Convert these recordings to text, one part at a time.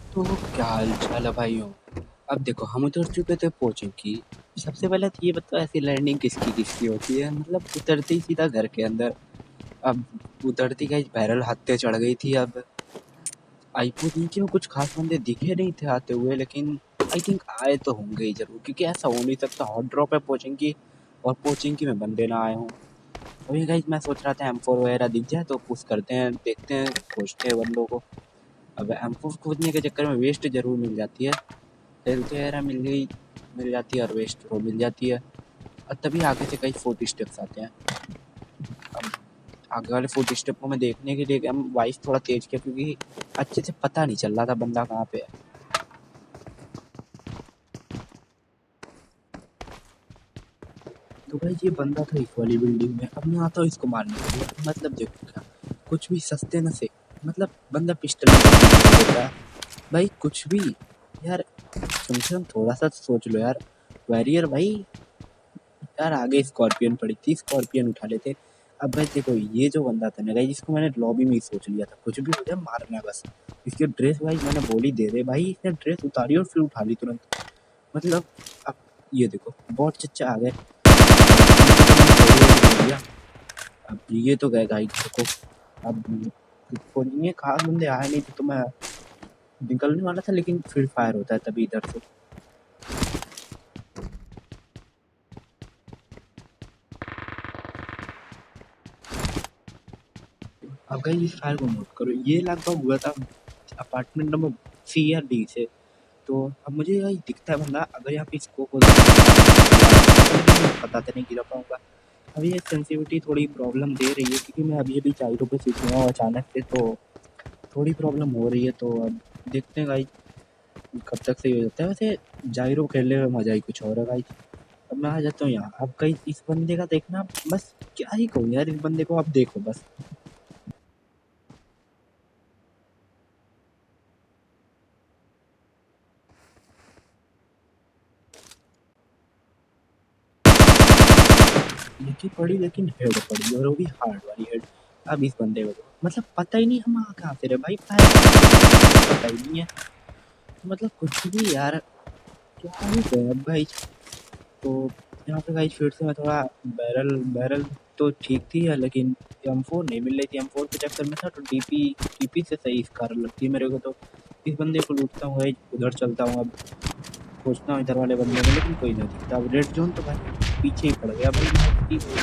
तो क्या हाल चाल है भाइयों। अब देखो हम उतर चुके थे कोचिंग की। सबसे पहले तो ये बताओ ऐसी लैंडिंग किसकी किसकी होती है, मतलब उतरते ही सीधा घर के अंदर। अब उतरती गई बैरल हत्ते चढ़ गई थी। अब आईपो नीचे में कुछ खास बंदे दिखे नहीं थे आते हुए, लेकिन आई थिंक आए तो होंगे ही जरूर, क्योंकि ऐसा हो नहीं सकता हॉट ड्रॉप है कोचिंग की और कोचिंग की में बंदे ना आए हों। वही गाइज मैं सोच रहा था M4 वगैरह दिख जाए तो पुश करते हैं, देखते हैं, खोजते हैं बंदों को। अब M4 खोजने के चक्कर में वेस्ट जरूर मिल जाती है। हेल्थ वगैरह मिल जाती है और वेस्ट वो मिल जाती है। और तभी आगे से कई 40 स्टेप्स आते हैं। अब आगे वाले 40 स्टेप को मैं देखने के लिए हम वॉइस थोड़ा तेज किया, क्योंकि अच्छे से पता नहीं चल रहा था बंदा कहाँ पे है। तो भाई ये बंदा था इस वाली बिल्डिंग में। अब मैं आता हूँ इसको मारने के लिए। मतलब देखो क्या, कुछ भी सस्ते न से, मतलब बंदा पिस्टल देता है भाई, कुछ भी। यार कम से कम थोड़ा सा सोच लो यार। वॉरियर भाई, यार आगे स्कॉर्पियन पड़ी थी, स्कॉर्पियन उठा लेते। अब भाई देखो ये जो बंदा था ना भाई, जिसको मैंने लॉबी में ही सोच लिया था कुछ भी हो जाए मारना है बस। इसकी ड्रेस भाई मैंने बोली दे दे भाई, इसने ड्रेस उतारी और फिर उठा ली तुरंत। मतलब अब ये देखो बहुत चच्चा आ गए। अब ये तो गए भाई घर को। अब ये खास बंदे आए नहीं थे तो मैं निकलने वाला था, लेकिन फिर फायर होता है तभी इधर से। अब गई इस फायर को नोट करो, ये लगभग हुआ था अपार्टमेंट नंबर C या D से। तो अब मुझे यही दिखता है बंदा, अगर यहाँ पे स्कोप हो पता तो नहीं गिरा पाऊंगा। अब ये सेंसिटिविटी थोड़ी प्रॉब्लम दे रही है, क्योंकि मैं अभी अभी चाइरों पे सीख रहा हूँ अचानक से, तो थोड़ी प्रॉब्लम हो रही है। तो अब देखते हैं गाइस कब तक सही हो जाता है। वैसे जाइरो खेलने में मजा ही कुछ और है गाइस। अब मैं आ जाता हूँ यहाँ। अब गाइस इस बंदे का देखना, बस क्या ही कहूँ यार, इस बंदे को आप देखो बस। लिखी पड़ी लेकिन हेड पड़ी, और वो भी हार्ड वाली हेड। अब इस बंदे को मतलब पता ही नहीं हम कहाँ से रहे भाई, पता ही नहीं है। मतलब कुछ भी यार, क्या ही कहें अब भाई। तो यहाँ पे गाइस फिर से मैं थोड़ा बैरल बैरल तो ठीक थी यार, लेकिन M4 नहीं मिल रही थी। M4 के चक्कर में था, तो टीपी से सही कार लगती है मेरे को। तो इस बंदे को लूटता हूँ भाई, उधर चलता हूँ। अब खोजता हूँ इधर वाले बंदे को, लेकिन कोई नहीं दिखता। अब रेड जोन तो भाई पीछे ही पड़ गया भाई मैं इसकी।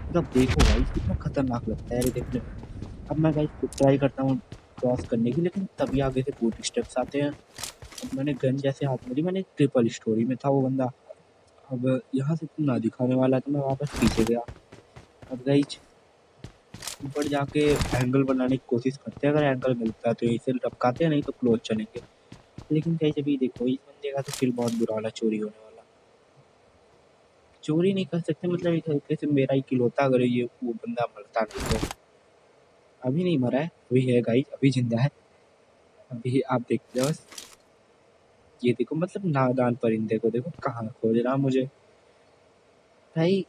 मतलब देखो भाई कितना खतरनाक लगता है ये देखने में। अब मैं भाई ट्राई करता हूँ क्रॉस करने की, लेकिन तभी आगे से बूट स्टेप्स आते हैं। अब मैंने गन जैसे हाथ में ली, मैंने ट्रिपल स्टोरी में था वो बंदा। अब यहाँ से तुम ना दिखाने वाला तो मैं वापस पीछे गया। अब गई ऊपर जाके एंगल बनाने की कोशिश करते हैं, अगर एंगल मिलता है तो यहीं से टपकाते हैं, नहीं तो क्लोज चलेंगे। लेकिन कैसे भी देखो इस बंदे का तो फिर बहुत बुरा वाला चोरी होने वाला। चोरी नहीं कर सकते, मतलब एक तरीके से मेरा ही किल होता अगर ये वो बंदा मरता नहीं तो। अभी नहीं मरा है, अभी है गाइस, अभी जिंदा है। अभी आप देखते हो बस। ये देखो मतलब नादान परिंदे को देखो कहाँ खोज रहा मुझे भाई।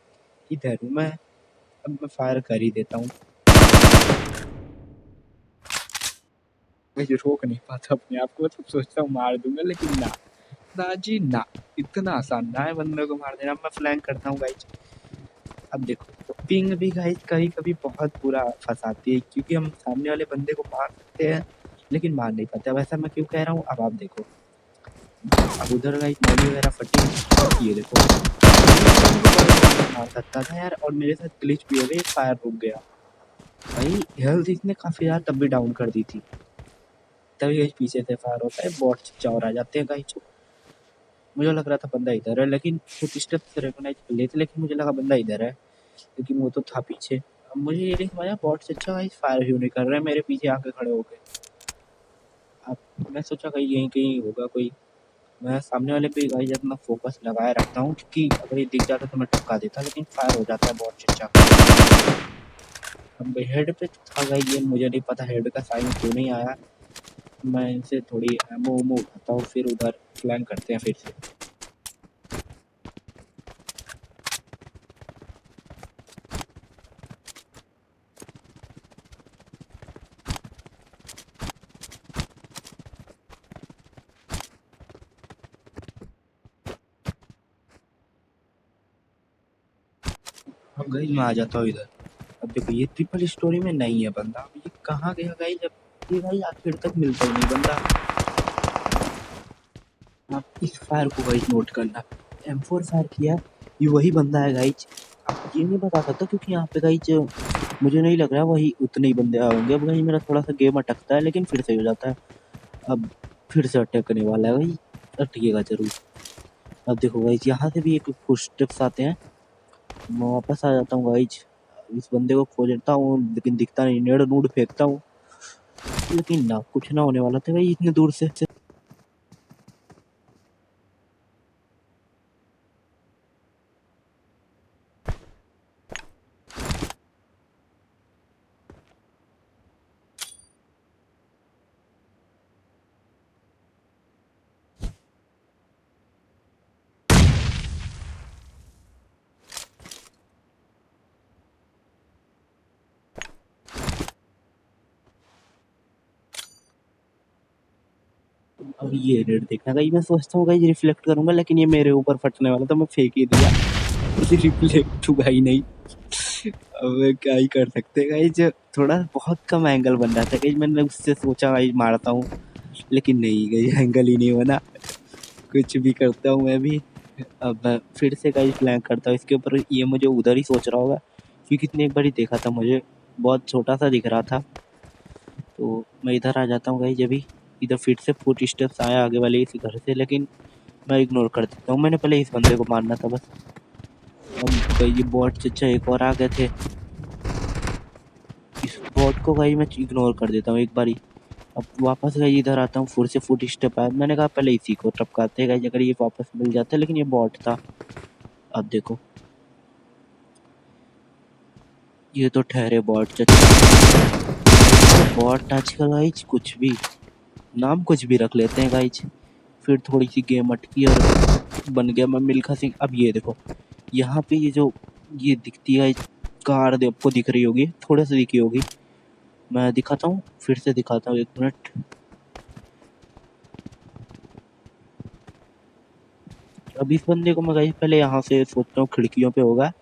इधर हूँ मैं। अब मैं फायर कर ही देता हूँ। मैं ये रोक नहीं पाता अपने आप को, मतलब सोचता हूँ मार दूंगा, लेकिन ना, ना जी ना। इतना आसान ना है बंदे को मार देना। मैं फ्लैंक करता हूँ गाइस। अब देखो पिंग भी गाइस कभी कभी बहुत बुरा फंसाती है, क्योंकि हम सामने वाले बंदे को मार सकते हैं लेकिन मार नहीं पाते। अब ऐसा मैं क्यों कह रहा हूँ, अब आप देखो। अब उधर गाइस मॉली वगैरह फटी, ये देखो मार सकता था यार, और मेरे साथ ग्लिच भी हो गई, फायर रुक गया भाई। हेल्थ इसने काफी ज्यादा तब भी डाउन कर दी थी। तभी गाइस पीछे से फायर होता है, बॉट चौर आ जाते हैं गाइस। मुझे लग रहा था बंदा इधर है, लेकिन कुछ स्टेप से रिकॉग्नाइज कर लिए थे, लेकिन मुझे लगा बंदा इधर है, क्योंकि वो तो था पीछे। अब मुझे ये नहीं समझा बॉट से अच्छा गाइस फायर क्यों नहीं कर रहे हैं मेरे पीछे आके खड़े हो गए। अब मैं सोचा कहीं यहीं कहीं होगा कोई। मैं सामने वाले पे गाइस अपना फोकस लगाए रखता हूँ, क्योंकि अगर ये दिख जाता तो मैं टपका देता, लेकिन फायर हो जाता है बॉट से अच्छा। अब हेड पे था गाइस, ये मुझे नहीं पता हेड का साइन क्यों नहीं आया। मैं इनसे थोड़ी एमो उमो उठाता हूँ, फिर उधर फ्लैंक करते हैं फिर से। गाइस मैं आ जाता हूँ इधर। अब देखो ये ट्रिपल स्टोरी में नहीं है बंदा, अब ये कहाँ गया गाइस? जब ये भाई आखिर तक मिलता ही नहीं बंदा। आप इस फायर को गाइस नोट करना, M4 फायर किया, ये वही बंदा है गाइस। अब ये नहीं बता सकता क्योंकि यहाँ पे गाइस मुझे नहीं लग रहा वही उतने ही बंदे होंगे। अब गाइस मेरा थोड़ा सा गेम अटकता है लेकिन फिर से हो जाता है। अब फिर से अटकने वाला है भाई, अटकेगा जरूर। अब देखो गाइस यहाँ से भी एक फुटस्टेप्स आते हैं, मैं वापस आ जाता हूँ गाइस। इस बंदे को खोजता हूँ लेकिन दिखता नहीं, नेड़ नूड़ फेंकता हूँ लेकिन ना कुछ ना होने वाला था भाई इतने दूर से। अब ये रेड देखना गाइस, मैं सोचता हूँ गाइस रिफ्लेक्ट करूंगा लेकिन ये मेरे ऊपर फटने वाला था, मैं फेंक ही दिया। रिफ्लेक्ट हुआ ही नहीं। अब क्या ही कर सकते हैं गाइस, थोड़ा बहुत कम एंगल बन रहा था गाइस, मैंने उससे सोचा गाइस मारता हूँ लेकिन नहीं गाइस, एंगल ही नहीं बना। कुछ भी करता हूँ मैं भी। अब मैं फिर से गाइस प्लान करता हूँ इसके ऊपर, ये मुझे उधर ही सोच रहा होगा क्योंकि कितनी एक बार ही देखा था, मुझे बहुत छोटा सा दिख रहा था। तो मैं इधर आ जाता हूँ गाइस, अभी इधर फिर से फुट स्टेप्स आया आगे वाले इस घर से, लेकिन मैं इग्नोर कर देता हूँ, मैंने पहले इस बंदे को मारना था बस। अब गाइस ये बॉट चचा एक और आ गए थे, इस बॉट को गाइस मैं इग्नोर कर देता हूँ एक बारी। अब वापस गाइस इधर आता हूँ, फिर से फुट स्टेप आया, मैंने कहा पहले इसी को टपकाते हैं गाइस, अगर ये वापस मिल जाता है, लेकिन ये बॉट था। अब देखो ये तो ठहरे बॉट चचा, बॉट आजकल गाइस कुछ भी नाम कुछ भी रख लेते हैं गाइस। फिर थोड़ी सी गेम अटकी और बन गया मैं मिल्खा सिंह। अब ये देखो यहाँ पे ये जो ये दिखती है कार, आपको दिख रही होगी, थोड़ा सा दिखी होगी, मैं दिखाता हूँ, फिर से दिखाता हूँ, एक मिनट। अब इस बंदे को मैं गाइस पहले यहाँ से सोचता हूँ खिड़कियों पे होगा,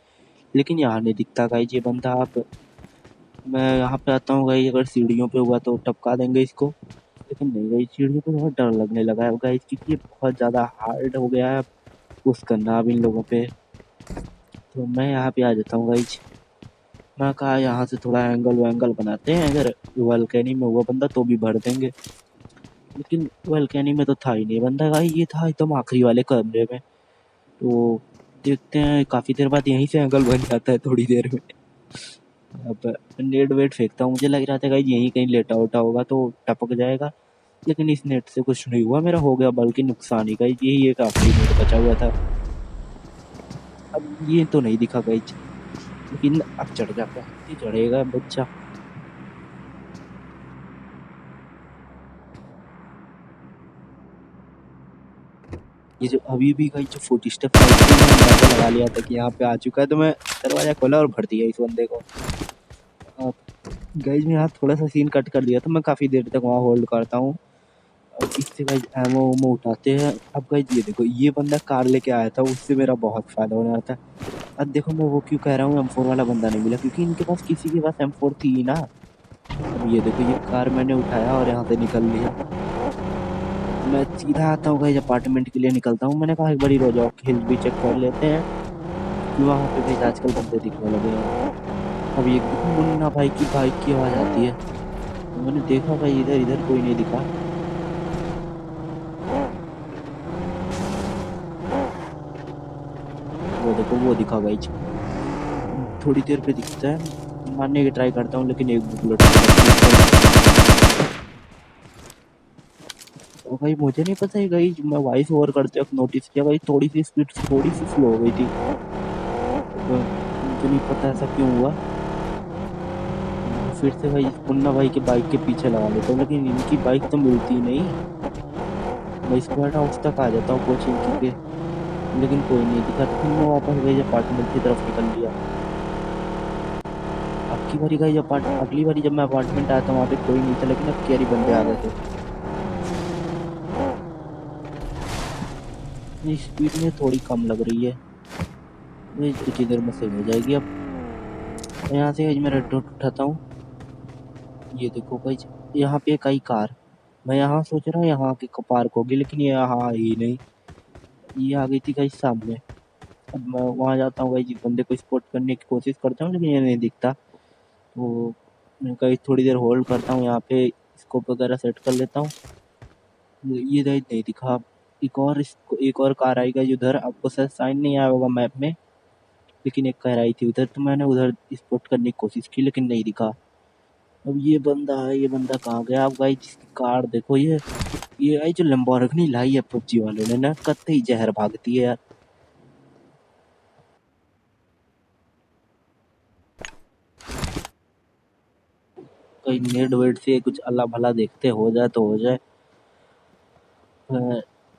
लेकिन यहाँ नहीं दिखता गाइस ये बंदा। आप मैं यहाँ पे आता हूँ गाइस, अगर सीढ़ियों पे हुआ तो टपका देंगे इसको, लेकिन नहीं गाइस सीढ़ियों पे बहुत डर लगने लगा है गाइस, क्योंकि ये बहुत ज़्यादा हार्ड हो गया है पुश करना अब इन लोगों पे। तो मैं यहाँ पे आ जाता हूँ गाइस, मैं कहा यहाँ से थोड़ा एंगल वैंगल बनाते हैं, अगर वल्केनी में हुआ बंदा तो भी भर देंगे, लेकिन वल्केनी में तो था ही नहीं बंदा भाई, ये था एकदम आखिरी वाले कमरे में। तो देखते हैं, काफ़ी देर बाद यहीं से एंगल बन जाता है थोड़ी देर में। अब नेट वेट फेंकता हूँ, मुझे लग रहा था गाइस यहीं कहीं लेटा उठा होगा तो टपक जाएगा, लेकिन इस नेट से कुछ नहीं हुआ, मेरा हो गया बल्कि नुकसान ही गाइस, यही एक आखिरी नेट बचा हुआ था। अब ये तो नहीं दिखा गाइस, लेकिन अब चढ़ जाता है, ये चढ़ेगा बच्चा। ये जो अभी भी गाइस जो फुट स्टेप अंदाजा लगा लिया था कि यहाँ पे आ चुका है, तो मैं दरवाजा खोला और भर दिया इस बंदे को। अब गाइस मैं यहाँ थोड़ा सा सीन कट कर दिया था, मैं काफ़ी देर तक वहाँ होल्ड करता हूँ। अब इससे गाइस एमो उमो उठाते हैं। अब गाइस ये देखो ये बंदा कार लेके आया था, उससे मेरा बहुत फ़ायदा होने वाला था। अब देखो मैं वो क्यों कह रहा हूँ M4 वाला बंदा नहीं मिला, क्योंकि इनके पास किसी के पास M4 थी ही ना। अब ये देखो ये कार मैंने उठाया और यहाँ से निकल लिया। मैं सीधा आता हूँ गाइस अपार्टमेंट के लिए निकलता हूँ, मैंने कहा एक बारी रॉक हिल भी चेक कर लेते हैं कि वहाँ पे भी आजकल बंदे दिखने लगे हैं। अब ये मुन्ना भाई की बाइक की आवाज़ आती है, तो मैंने देखा भाई इधर इधर कोई नहीं दिखा। वो देखो वो दिखा गाइस, थोड़ी देर पे दिखता है, मारने की ट्राई करता हूँ लेकिन एक बुलेट तो भाई मुझे नहीं पता है गाइस, मैं वॉइस ओवर करते वक्त नोटिस किया भाई थोड़ी सी स्पीड थोड़ी सी स्लो हो गई थी, तो मुझे नहीं पता ऐसा क्यों हुआ। फिर से भाई मुन्ना भाई के बाइक के पीछे लगा लेता हूँ, लेकिन इनकी बाइक तो मिलती ही नहीं। मैं स्क्वाड हाउस तक आ जाता हूँ कोचिंग के, लेकिन कोई नहीं दिखा, तो फिर मैं वापस गई अपार्टमेंट की तरफ निकल लिया। अब की बारी गई अगली बारी जब मैं अपार्टमेंट आया था वहाँ पे कोई नहीं था, लेकिन अब कैरी बंदे आ गए थे। स्पीड में थोड़ी कम लग रही है, ये कुछ ही देर में सही हो जाएगी अब। यहाँ से गाइज मैं रेड डॉट उठाता हूँ। ये देखो गाइज, यहाँ पे कई कार, मैं यहाँ सोच रहा हूँ यहाँ आके पार्क होगी, लेकिन ये यहाँ आई नहीं, ये आ गई थी गाइज सामने। अब मैं वहाँ जाता हूँ गाइज, बंदे को स्पॉट करने की कोशिश करता हूँ, लेकिन ये नहीं दिखता। तो मैं गाइज थोड़ी देर होल्ड करता हूँ यहाँ पे, स्कोप वगैरह सेट कर लेता हूँ। ये गाइज नहीं दिखा। एक और कार आई गाइज उधर, आपको शायद साइन नहीं आया होगा मैप में, लेकिन एक कार आई थी उधर, तो मैंने उधर स्पॉट करने की कोशिश की, लेकिन नहीं दिखा। अब ये बंदा है, ये बंदा कहाँ गया? अब गाइज जिसकी कार देखो, ये आई जो लंबोर्गिनी लाई है पबजी वालों ने ना, कतई जहर भागती है यार। कहीं नेट वेट से कुछ अल्लाह भला देखते हो जाए तो हो जाए।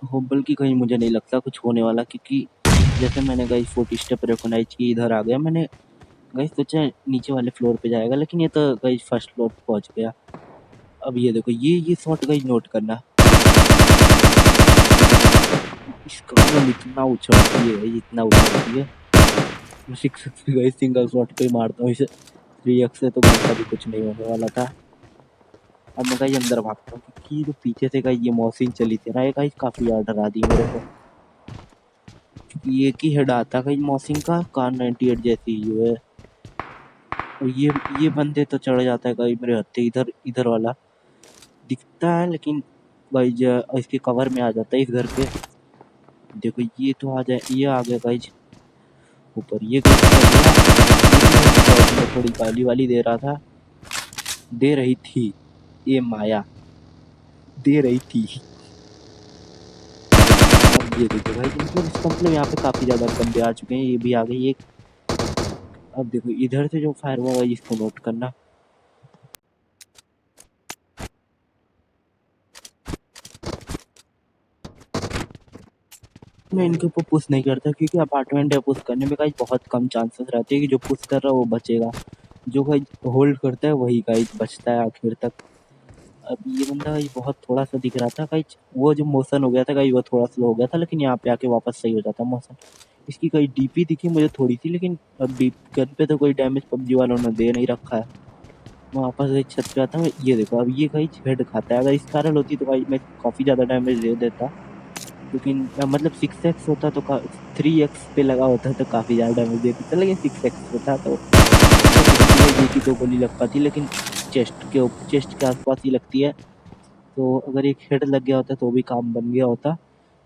हो बल्कि कहीं मुझे नहीं लगता कुछ होने वाला, क्योंकि जैसे मैंने गाइस 40 स्टेप रिकॉग्नाइज की, इधर आ गया मैंने। गाइस सोचा नीचे वाले फ्लोर पे जाएगा, लेकिन ये तो गाइस फर्स्ट फ्लोर पे पहुंच गया। अब ये देखो, ये शॉट गाइस नोट करना, इसका मतलब इतना उछलती है, इतना उछलती है। मैं 6x पे गाइस सिंगल शॉट पे ही मारता हूँ इसे, 3x से तो गाइस अभी कुछ नहीं होने वाला था। अब मैं गाइस अंदर भागता हूँ, क्योंकि जो पीछे से गाइस ये मॉर्फिन चली थी ना, ये गाइस काफी याद डरा दी मेरे को। ये की हेड आता है मॉर्फिन का, कार 98 जैसी ही है। और ये बंदे तो चढ़ जाता है गाइस मेरे हत्थे, इधर इधर वाला दिखता है, लेकिन गाइस इसके कवर में आ जाता है इस घर के। देखो ये तो आ जाए, ये आ गया गाइस ऊपर, ये थोड़ी गाली वाली दे रहा था, दे रही थी, ये माया दे रही थी। अब ये देखो भाई, मतलब इसका मतलब यहाँ पे काफी ज्यादा बंदे आ चुके हैं, ये भी आ गई एक। अब देखो इधर से जो फायर हुआ है, इसको नोट करना। मैं इनके ऊपर पुश नहीं करता, क्योंकि अपार्टमेंट है, पुश करने में गाइस बहुत कम चांसेस रहते हैं कि जो पुश कर रहा है वो बचेगा। जो गाइस होल्ड करता है वही गाइस बचता है आखिर तक। अब ये बंदा गाइस बहुत थोड़ा सा दिख रहा था गाइस, वो जो मोशन हो गया था गाइस वो थोड़ा स्लो हो गया था, लेकिन यहाँ पे आके वापस सही हो जाता मोशन। इसकी कई डीपी दिखी मुझे थोड़ी सी, लेकिन अब डीप गन पे तो कोई डैमेज पबजी वालों ने दे नहीं रखा है। मैं वापस एक छत पे आता हूँ, ये देखो अब ये गाइस हेड खाता है, अगर इस कारण होती तो गाइस मैं काफी ज्यादा डैमेज दे देता, लेकिन मतलब 6x होता तो 3x पे लगा होता तो काफी ज्यादा डैमेज दे देता, लेकिन 6x होता तो ये की 2 गोली लग पाती, लेकिन चेस्ट के आसपास ही लगती है, तो अगर एक हेड लग गया होता तो भी काम बन गया होता।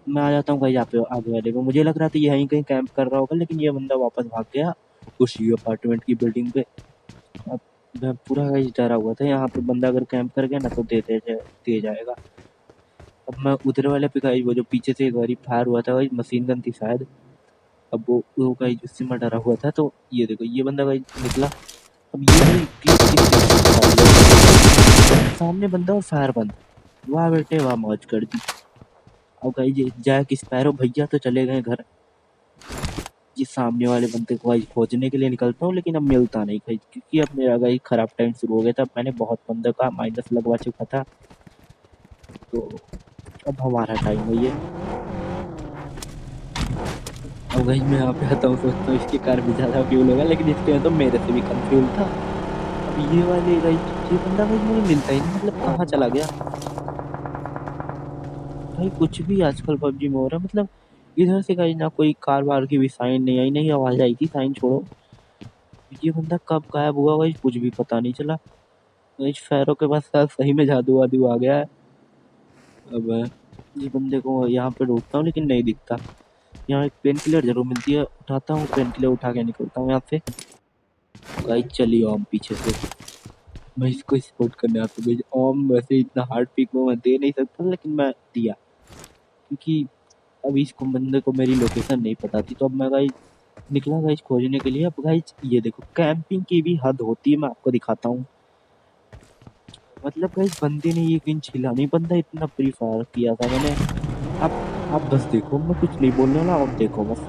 मैं आ जाता हूँ भाई यहाँ पे आगे वाले पे, मुझे लग रहा था यहीं कहीं कैंप कर रहा होगा, लेकिन ये बंदा वापस भाग गया उसी अपार्टमेंट की बिल्डिंग पे। अब मैं पूरा गाइस डरा हुआ था, यहाँ पे बंदा अगर कैंप कर गया ना तो दे जाएगा। अब मैं उधर वाले पे गाइस, वो जो पीछे से गाड़ी फायर हुआ था गाइस, मशीन गन थी शायद। अब वो गाइस उससे मैं डरा हुआ था, तो ये देखो ये बंदा गाइस निकला। अब ये भाई सामने बंदा और फायर बंद, वाह बेटे वाह, मौज कर दी। अब गाइस ये जैक स्पैरो भैया तो चले गए घर, ये सामने वाले बंदे को गाइस खोजने के लिए निकलता हूँ, लेकिन अब मिलता नहीं गाइस, क्योंकि अब मेरा गाइस खराब टाइम शुरू हो गया था, मैंने बहुत बंदे का माइनस लगवा चुका था, तो अब हमारा टाइम है ये। अब गाइस मैं यहाँ पे आता हूँ, सोचता हूँ इसकी कार भी ज़्यादा फ्यूल होगा, लेकिन इसके में तो मेरे से भी कम फ्यूल था। अब ये वाले गाइस, ये बंदा गाइस मुझे मिलता ही नहीं, मतलब कहाँ चला गया भाई? कुछ भी आजकल पबजी में हो रहा है, मतलब इधर से गाइस ना कोई कार वार की भी साइन नहीं आई, नहीं आवाज आई थी साइन छोड़ो। ये बंदा कब गायब हुआ गाइस कुछ भी पता नहीं चला। गाइस फैरो के पास शायद सही में जादू वादू आ गया है। अब इस बंदे को यहाँ पे ढूंढता हूँ, लेकिन नहीं दिखता। यहाँ एक पेन किलर जरूर मिलती है, उठाता हूँ पेन किलर, उठा के निकलता हूँ यहाँ से। गाइस चलिए ओम पीछे से, मैं इसको सपोर्ट करने आता हूँ। ओम वैसे इतना हार्ड पिक में मैं दे नहीं सकता, लेकिन मैं दिया, क्योंकि अभी इसको बंदे को मेरी लोकेशन नहीं पता थी, तो अब मैं गाइस निकला गाइस खोजने के लिए। अब गाइस ये देखो कैंपिंग की भी हद होती है, मैं आपको दिखाता हूँ। मतलब गाइस बंदे ने एक इंच हिला नहीं, बंदा इतना प्री फायर किया था मैंने। आप बस देखो, मैं कुछ नहीं बोलने वाला, आप देखो बस।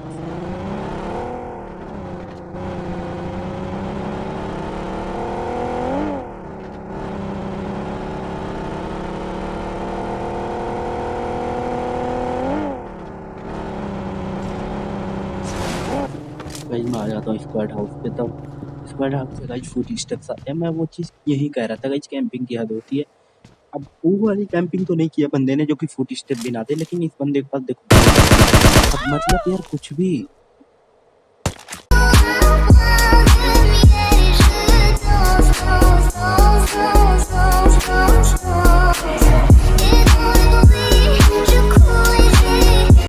गाइस मैं आ जाता हूँ स्क्वाड हाउस पे तब। स्क्वाड हाउस से गाइस फुट स्टेप्स आते हैं। मैं वो चीज़ यही कह रहा था गाइस, कैंपिंग की हद होती है। अब वो वाली कैंपिंग तो नहीं किया बंदे ने जो कि फुट स्टेप भी ना दे, लेकिन इस बंदे के पास देखो अब मतलब यार कुछ भी